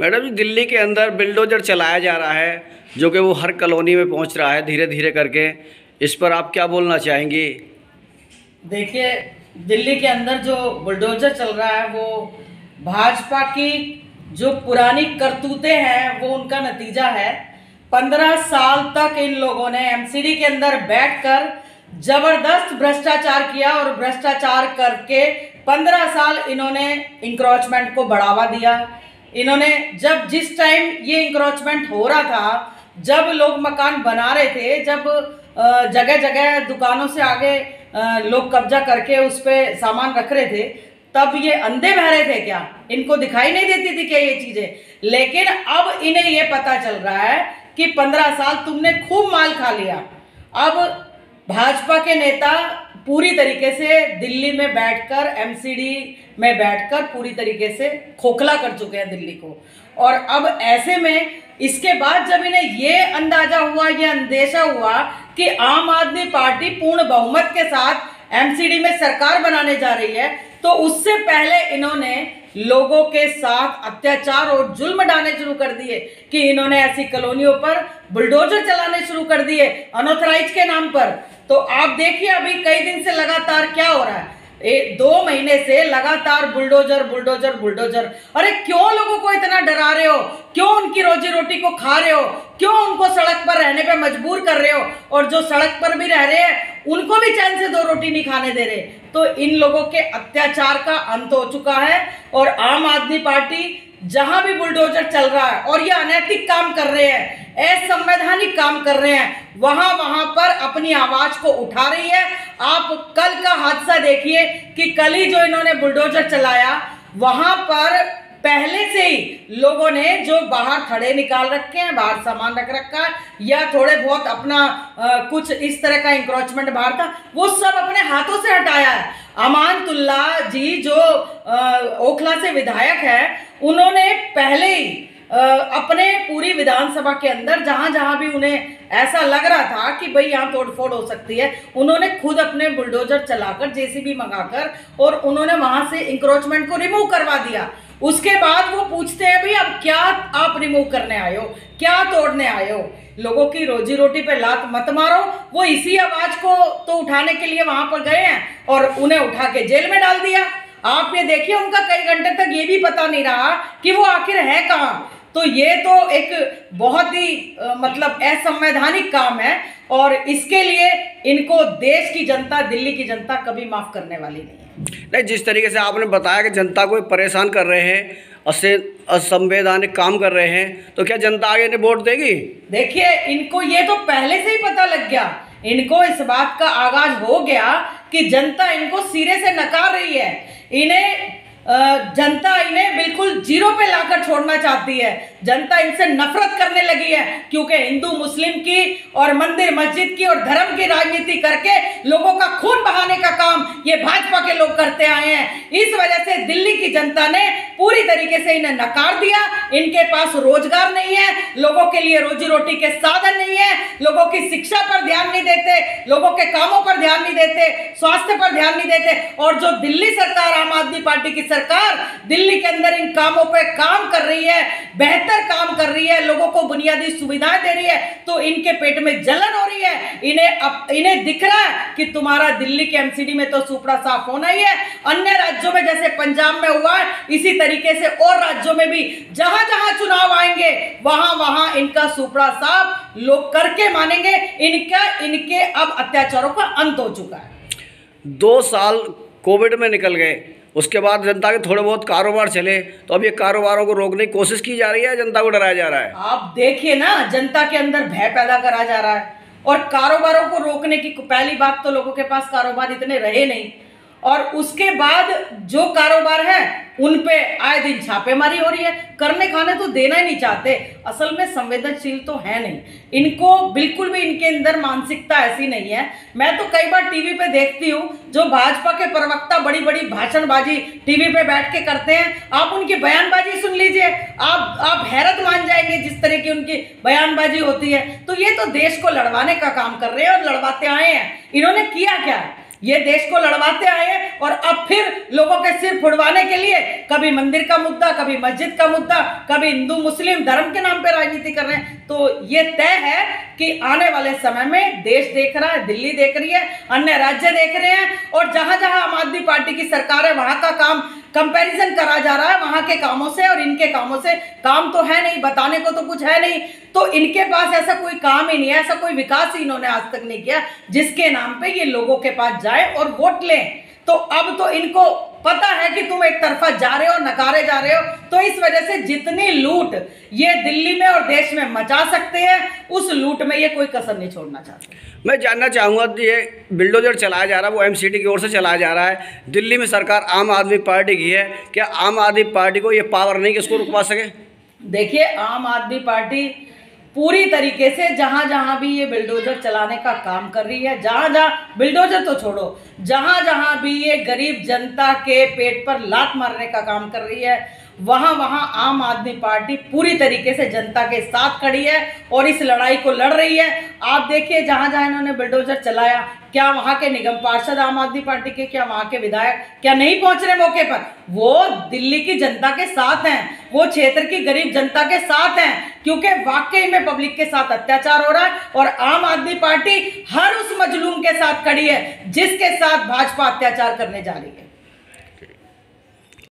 Madam जी, दिल्ली के अंदर bulldozer चलाया जा रहा है जो कि वो हर कॉलोनी में पहुंच रहा है धीरे धीरे करके। इस पर आप क्या बोलना चाहेंगी? देखिए, दिल्ली के अंदर जो बुलडोजर चल रहा है वो भाजपा की जो पुरानी करतूतें हैं वो उनका नतीजा है। 15 साल तक इन लोगों ने एमसीडी के अंदर बैठकर जबरदस्त भ्रष्टाचार किया और भ्रष्टाचार करके 15 साल इन्होंने इंक्रोचमेंट को बढ़ावा दिया। इन्होंने जिस टाइम ये इंक्रोचमेंट हो रहा था, जब लोग मकान बना रहे थे, जब जगह जगह दुकानों से आगे लोग कब्जा करके उस पर सामान रख रहे थे, तब ये अंधे बह रहे थे क्या? इनको दिखाई नहीं देती थी क्या ये चीजें? लेकिन अब इन्हें ये पता चल रहा है कि 15 साल तुमने खूब माल खा लिया। अब भाजपा के नेता पूरी तरीके से दिल्ली में बैठकर, एमसीडी में बैठकर पूरी तरीके से खोखला कर चुके हैं दिल्ली को। और अब ऐसे में इसके बाद जब इन्हें ये अंदाजा हुआ, ये अंदेशा हुआ कि आम आदमी पार्टी पूर्ण बहुमत के साथ एमसीडी में सरकार बनाने जा रही है, तो उससे पहले इन्होंने लोगों के साथ अत्याचार और जुल्म डालने शुरू कर दिए कि इन्होंने ऐसी कॉलोनियों पर बुलडोजर चलाने शुरू कर दिए अनऑथराइज के नाम पर। तो आप देखिए अभी कई दिन से लगातार क्या हो रहा है, 2 महीने से लगातार बुलडोजर बुलडोजर बुलडोजर। अरे क्यों लोगों को इतना डरा रहे हो? क्यों उनकी रोजी रोटी को खा रहे हो? क्यों उनको सड़क पर रहने पे मजबूर कर रहे हो? और जो सड़क पर भी रह रहे हैं उनको भी चैन से 2 रोटी नहीं खाने दे रहे। तो इन लोगों के अत्याचार का अंत हो चुका है। और आम आदमी पार्टी जहां भी बुलडोजर चल रहा है और ये अनैतिक काम कर रहे हैं, असंवैधानिक काम कर रहे हैं, वहां पर अपनी आवाज को उठा रही है। आप कल का हादसा देखिए कि कल ही जो इन्होंने बुलडोजर चलाया, वहां पर पहले से ही लोगों ने जो बाहर थड़े निकाल रखे हैं, बाहर सामान रख रखा है, या थोड़े बहुत अपना कुछ इस तरह का इंक्रोचमेंट बाहर था, वो सब अपने हाथों से हटाया है। अमानतुल्ला जी जो ओखला से विधायक है, उन्होंने पहले ही अपने पूरी विधानसभा के अंदर जहां जहां भी उन्हें ऐसा लग रहा था कि भाई यहाँ तोड़फोड़ हो सकती है, उन्होंने खुद अपने बुलडोजर चलाकर, जेसीबी मंगाकर, और उन्होंने वहां से इंक्रोचमेंट को रिमूव करवा दिया। उसके बाद वो पूछते हैं भाई अब क्या आप रिमूव करने आए हो, क्या तोड़ने आए हो? लोगों की रोजी रोटी पे लात मत मारो। वो इसी आवाज को तो उठाने के लिए वहां पर गए हैं और उन्हें उठा के जेल में डाल दिया। आप ये देखिए, उनका कई घंटे तक ये भी पता नहीं रहा कि वो आखिर है कहाँ। तो ये तो एक बहुत ही मतलब असंवैधानिक काम है और इसके लिए इनको देश की जनता, दिल्ली की जनता कभी माफ करने वाली नहीं है। नहीं, जिस तरीके से आपने बताया कि जनता को परेशान कर रहे हैं, असंवैधानिक काम कर रहे हैं, तो क्या जनता आगे इन्हें वोट देगी? देखिए, इनको ये तो पहले से ही पता लग गया, इनको इस बात का आगाज हो गया कि जनता इनको सिरे से नकार रही है। जनता इन्हें बिल्कुल जीरो पे लाकर छोड़ना चाहती है। जनता इनसे नफरत करने लगी है क्योंकि हिंदू मुस्लिम की और मंदिर मस्जिद की और धर्म की राजनीति करके लोगों का खून बहाने का काम ये भाजपा के लोग करते आए हैं। इस वजह से दिल्ली की जनता ने पूरी तरीके से इन्हें नकार दिया। इनके पास रोजगार नहीं है, लोगों के लिए रोजी रोटी के साधन नहीं है, लोगों की शिक्षा पर ध्यान नहीं देते, लोगों के कामों पर ध्यान नहीं देते, स्वास्थ्य पर ध्यान नहीं देते। और जो दिल्ली सरकार, आम आदमी पार्टी की सरकार दिल्ली के अंदर इन कामों पे काम कर रही है, बेहतर काम कर रही है, लोगों को बुनियादी सुविधाएं दे रही है, तो इनके पेट में जलन हो रही है। इन्हें दिख रहा है कि तुम्हारा दिल्ली के एमसीडी में तो सुपड़ा साफ होना ही है। अन्य राज्यों में जैसे पंजाब में हुआ है, इसी तरीके से और राज्यों में भी जहां जहां चुनाव आएंगे वहां वहां इनका सुपड़ा साफ लोग करके मानेंगे। इनके अब अत्याचारों का अंत हो चुका है। 2 साल कोविड में निकल गए, उसके बाद जनता के थोड़े बहुत कारोबार चले, तो अब ये कारोबारों को रोकने की कोशिश की जा रही है, जनता को डराया जा रहा है। आप देखिए ना, जनता के अंदर भय पैदा करा जा रहा है। और कारोबारों को रोकने की पहली बात तो लोगों के पास कारोबार इतने रहे नहीं, और उसके बाद जो कारोबार है उन पे आए दिन छापेमारी हो रही है। करने खाने तो देना ही नहीं चाहते, असल में संवेदनशील तो है नहीं, इनको बिल्कुल भी इनके अंदर मानसिकता ऐसी नहीं है। मैं तो कई बार टीवी पे देखती हूँ, जो भाजपा के प्रवक्ता बड़ी बड़ी भाषणबाजी टीवी पे बैठ के करते हैं, आप उनकी बयानबाजी सुन लीजिए, आप हैरत मान जाएंगे जिस तरह की उनकी बयानबाजी होती है। तो ये तो देश को लड़वाने का काम कर रहे हैं और लड़वाते आए हैं। इन्होंने किया क्या है? ये देश को लड़वाते आए हैं और अब फिर लोगों के सिर फुड़वाने के लिए कभी मंदिर का मुद्दा, कभी मस्जिद का मुद्दा, कभी हिंदू मुस्लिम धर्म के नाम पे राजनीति कर रहे हैं। तो ये तय है कि आने वाले समय में देश देख रहा है, दिल्ली देख रही है, अन्य राज्य देख रहे हैं, और जहां जहां आम आदमी पार्टी की सरकार है वहां का काम कंपैरिजन करा जा रहा है वहां के कामों से और इनके कामों से। काम तो है नहीं, बताने को तो कुछ है नहीं, तो इनके पास ऐसा कोई काम ही नहीं है, ऐसा कोई विकास ही इन्होंने आज तक नहीं किया जिसके नाम पे ये लोगों के पास जाए और वोट लें। तो अब तो इनको पता है कि तुम एक तरफा जा रहे हो, नकारे जा रहे हो, तो इस वजह से जितनी लूट ये दिल्ली में और देश में मचा सकते हैं उस लूट में ये कोई कसर नहीं छोड़ना चाहते। मैं जानना चाहूँगा ये बिल्डोजर चलाया जा रहा है वो एमसीडी की ओर से चलाया जा रहा है, दिल्ली में सरकार आम आदमी पार्टी की है, क्या आम आदमी पार्टी को ये पावर नहीं कि इसको रुकवा सके? देखिए, आम आदमी पार्टी पूरी तरीके से जहां जहां भी ये बिल्डोजर चलाने का काम कर रही है, जहां जहां बिल्डोजर तो छोड़ो, जहां जहां भी ये गरीब जनता के पेट पर लात मारने का काम कर रही है, वहां वहां आम आदमी पार्टी पूरी तरीके से जनता के साथ खड़ी है और इस लड़ाई को लड़ रही है। आप देखिए, जहां जहां इन्होंने बिल्डोजर चलाया, क्या वहां के निगम पार्षद आम आदमी पार्टी के, क्या वहां के विधायक क्या नहीं पहुंच रहे मौके पर? वो दिल्ली की जनता के साथ हैं, वो क्षेत्र की गरीब जनता के साथ हैं, क्योंकि वाकई में पब्लिक के साथ अत्याचार हो रहा है और आम आदमी पार्टी हर उस मजलूम के साथ खड़ी है जिसके साथ भाजपा अत्याचार करने जा रही है।